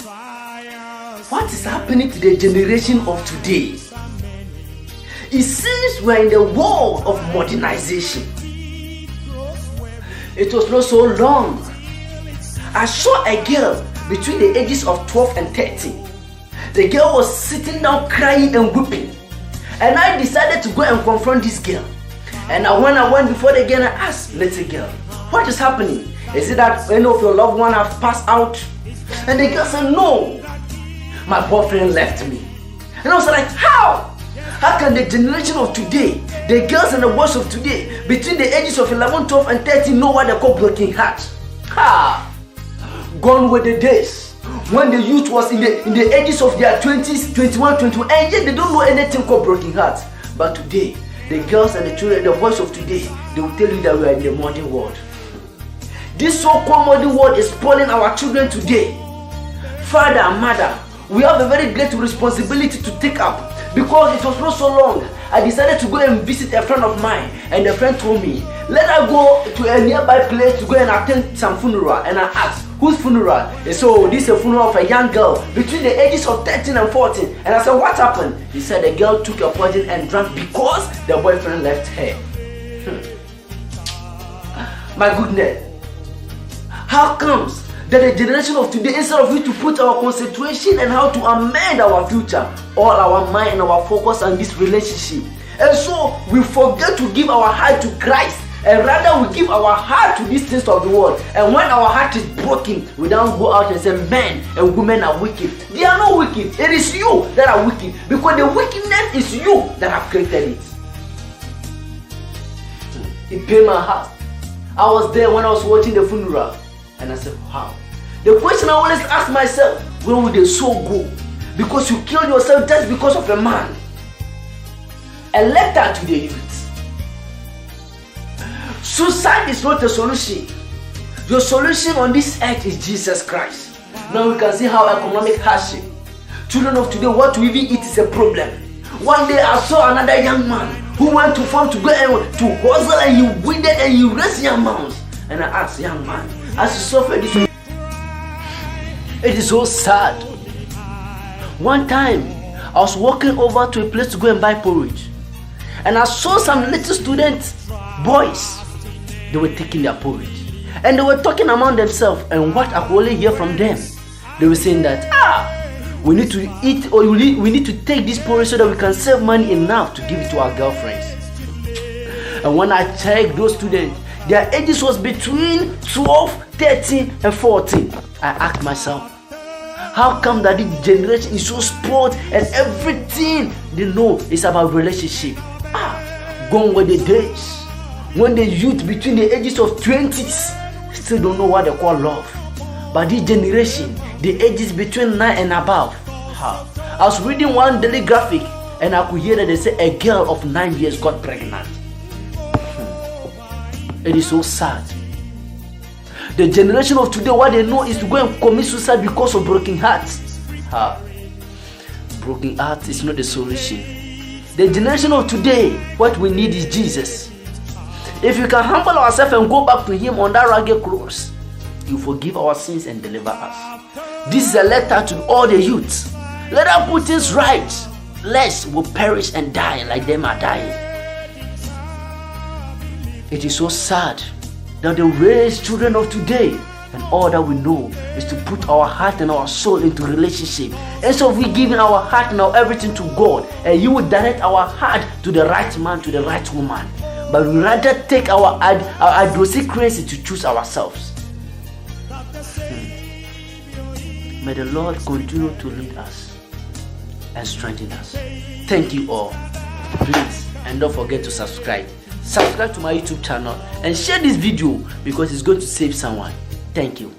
What is happening to the generation of today? It seems we're in the world of modernization. It was not so long. I saw a girl between the ages of 12 and 13. The girl was sitting down crying and weeping. And I decided to go and confront this girl. And when I went before the girl, I asked, little girl, what is happening? Is it that any of your loved ones have passed out? And the girl said, no, my boyfriend left me. And I was like, how? How can the generation of today, the girls and the boys of today, between the ages of 11, 12 and 13 know what they call broken heart? Ha! Gone were the days when the youth was in the ages of their 20s, 21, 22, and yet they don't know anything called broken heart. But today, the girls and the children, the boys of today, they will tell you that we are in the modern world. This so-called modern world is spoiling our children today. Father and mother, we have a very great responsibility to take up, because it was not so long. I decided to go and visit a friend of mine, and the friend told me, let us go to a nearby place to go and attend some funeral. And I asked, whose funeral? He said, oh, this is a funeral of a young girl between the ages of 13 and 14. And I said, what happened? He said the girl took a poison and drank because the boyfriend left her. My goodness. How comes that the generation of today, instead of we to put our concentration and how to amend our future, all our mind and our focus on this relationship, and so we forget to give our heart to Christ, and rather we give our heart to these things of the world. And when our heart is broken, we don't go out and say men and women are wicked. They are not wicked. It is you that are wicked, because the wickedness is you that have created it. It pained my heart. I was there when I was watching the funeral, and I said, wow. The question I always ask myself, where would the soul go? Because you killed yourself just because of a man. A letter to the youth. Suicide is not a solution. Your solution on this earth is Jesus Christ. Now we can see how economic hardship. Children of today, what to even eat is a problem. One day I saw another young man who went to farm to go and to hustle, and he weeded and he raised young mounds. And I asked, young man, as you suffer this, it is so sad. One time, I was walking over to a place to go and buy porridge, and I saw some little students, boys, they were taking their porridge, and they were talking among themselves. And what I could only hear from them, they were saying that, we need to eat, or we need to take this porridge so that we can save money enough to give it to our girlfriends. And when I checked those students, their ages was between 12, 13 and 14. I asked myself, how come that this generation is so spoiled and everything they know is about relationship? Gone were the days when the youth between the ages of 20s still don't know what they call love. But this generation, the ages between 9 and above. I was reading one daily graphic, and I could hear that they say a girl of 9 years got pregnant. It is so sad. The generation of today, what they know is to go and commit suicide because of broken hearts. Broken heart is not the solution. The generation of today, what we need is Jesus. If we can humble ourselves and go back to Him on that rugged cross, He will forgive our sins and deliver us. This is a letter to all the youths. Let us put things right, lest we perish and die like them are dying. It is so sad that they raise children of today, and all that we know is to put our heart and our soul into relationship. And so we giving our heart and our everything to God, and He will direct our heart to the right man, to the right woman. But we rather take our idiosyncrasy to choose ourselves. May the Lord continue to lead us and strengthen us. Thank you all. Please, and don't forget to subscribe. Subscribe to my YouTube channel and share this video, because it's going to save someone. Thank you.